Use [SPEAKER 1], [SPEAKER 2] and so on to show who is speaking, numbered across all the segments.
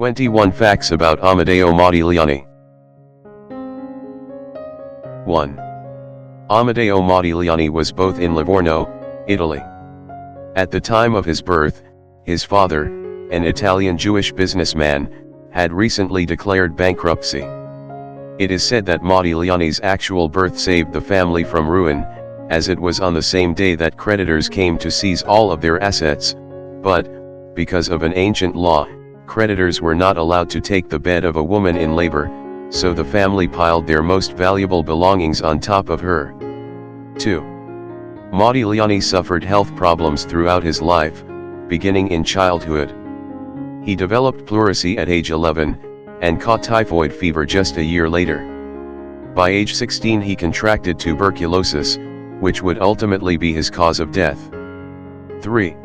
[SPEAKER 1] 21 Facts about Amedeo Modigliani. 1. Amedeo Modigliani was born in Livorno, Italy. At the time of his birth, his father, an Italian Jewish businessman, had recently declared bankruptcy. It is said that Modigliani's actual birth saved the family from ruin, as it was on the same day that creditors came to seize all of their assets, but, because of an ancient law, creditors were not allowed to take the bed of a woman in labor, so the family piled their most valuable belongings on top of her. 2. Modigliani suffered health problems throughout his life, beginning in childhood. He developed pleurisy at age 11, and caught typhoid fever just a year later. By age 16 he contracted tuberculosis, which would ultimately be his cause of death. 3.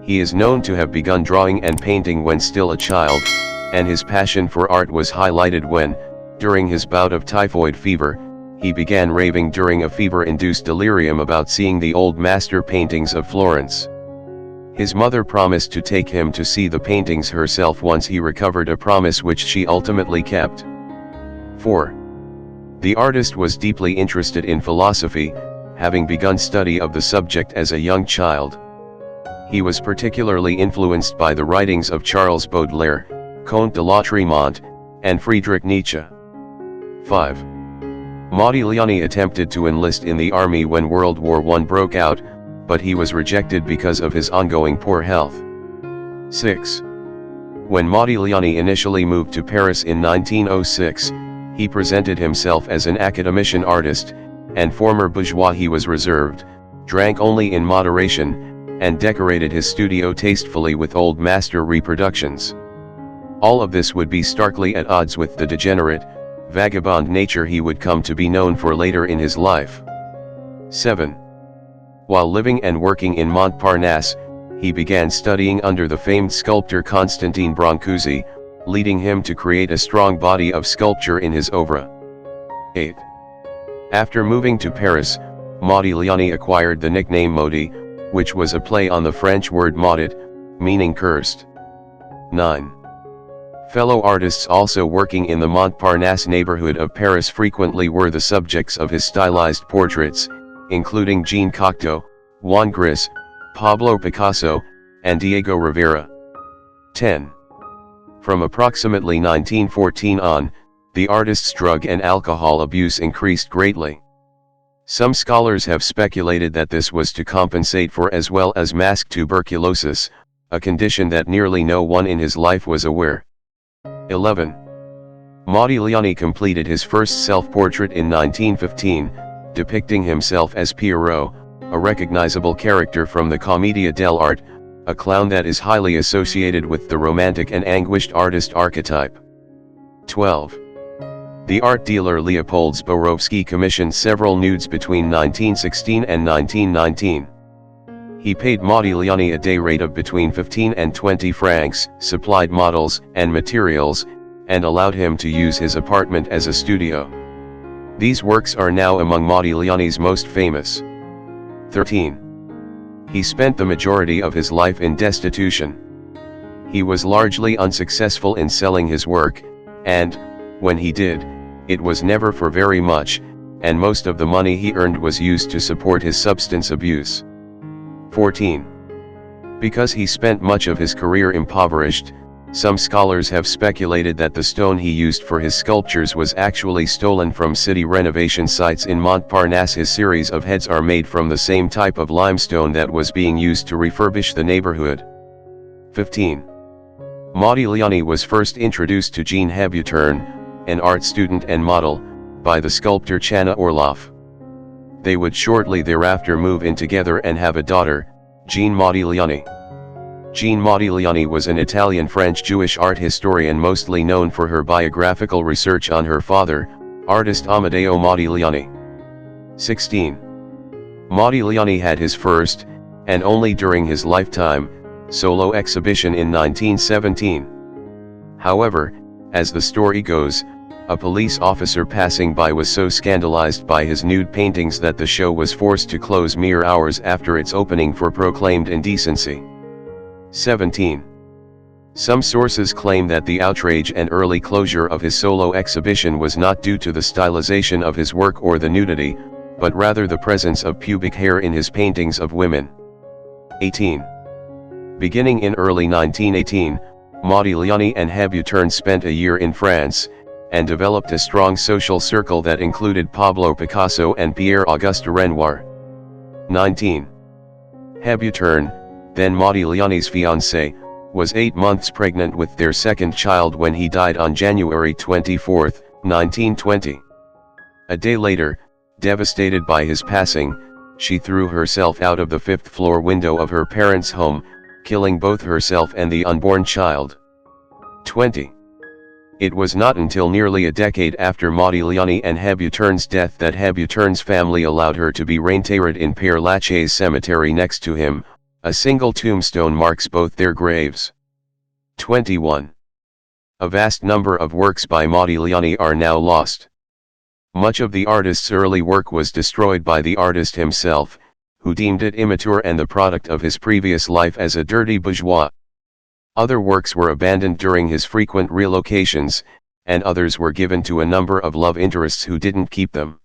[SPEAKER 1] He is known to have begun drawing and painting when still a child, and his passion for art was highlighted when, during his bout of typhoid fever, he began raving during a fever-induced delirium about seeing the old master paintings of Florence. His mother promised to take him to see the paintings herself once he recovered, a promise which she ultimately kept. 4. The artist was deeply interested in philosophy, having begun study of the subject as a young child. He was particularly influenced by the writings of Charles Baudelaire, Comte de Lautréamont, and Friedrich Nietzsche. 5. Modigliani attempted to enlist in the army when World War I broke out, but he was rejected because of his ongoing poor health. 6. When Modigliani initially moved to Paris in 1906, he presented himself as an academician artist, and former bourgeois. He was reserved, drank only in moderation, and decorated his studio tastefully with old master reproductions. All of this would be starkly at odds with the degenerate, vagabond nature he would come to be known for later in his life. 7. While living and working in Montparnasse, he began studying under the famed sculptor Constantine Brancusi, leading him to create a strong body of sculpture in his oeuvre. 8. After moving to Paris, Modigliani acquired the nickname Modi, which was a play on the French word maudit, meaning cursed. 9. Fellow artists also working in the Montparnasse neighborhood of Paris frequently were the subjects of his stylized portraits, including Jean Cocteau, Juan Gris, Pablo Picasso, and Diego Rivera. 10. From approximately 1914 on, the artist's drug and alcohol abuse increased greatly. Some scholars have speculated that this was to compensate for as well as mask tuberculosis, a condition that nearly no one in his life was aware. 11. Modigliani completed his first self-portrait in 1915, depicting himself as Pierrot, a recognizable character from the Commedia dell'arte, a clown that is highly associated with the romantic and anguished artist archetype. 12. The art dealer Leopold Zborovski commissioned several nudes between 1916 and 1919. He paid Modigliani a day rate of between 15 and 20 francs, supplied models and materials, and allowed him to use his apartment as a studio. These works are now among Modigliani's most famous. 13. He spent the majority of his life in destitution. He was largely unsuccessful in selling his work, and, when he did, it was never for very much, and most of the money he earned was used to support his substance abuse. 14. Because he spent much of his career impoverished, some scholars have speculated that the stone he used for his sculptures was actually stolen from city renovation sites in Montparnasse. His series of heads are made from the same type of limestone that was being used to refurbish the neighborhood. 15. Modigliani was first introduced to Jean Cocteau, an art student and model, by the sculptor Channa Orloff. They would shortly thereafter move in together and have a daughter, Jean Modigliani. Jean Modigliani was an Italian-French Jewish art historian mostly known for her biographical research on her father, artist Amedeo Modigliani. 16. Modigliani had his first, and only during his lifetime, solo exhibition in 1917. However, as the story goes, a police officer passing by was so scandalized by his nude paintings that the show was forced to close mere hours after its opening for proclaimed indecency. 17. Some sources claim that the outrage and early closure of his solo exhibition was not due to the stylization of his work or the nudity, but rather the presence of pubic hair in his paintings of women. 18. Beginning in early 1918, Modigliani and Habuturn spent a year in France, and developed a strong social circle that included Pablo Picasso and Pierre-Auguste Renoir. 19. Habuturn, then Modigliani's fiancée, was 8 months pregnant with their second child when he died on January 24, 1920. A day later, devastated by his passing, she threw herself out of the 5th-floor window of her parents' home, killing both herself and the unborn child. 20. It was not until nearly a decade after Modigliani and Habuturn's death that Habuturn's family allowed her to be reinterred in Père Lachaise cemetery next to him. A single tombstone marks both their graves. 21. A vast number of works by Modigliani are now lost. Much of the artist's early work was destroyed by the artist himself, who deemed it immature and the product of his previous life as a dirty bourgeois. Other works were abandoned during his frequent relocations, and others were given to a number of love interests who didn't keep them.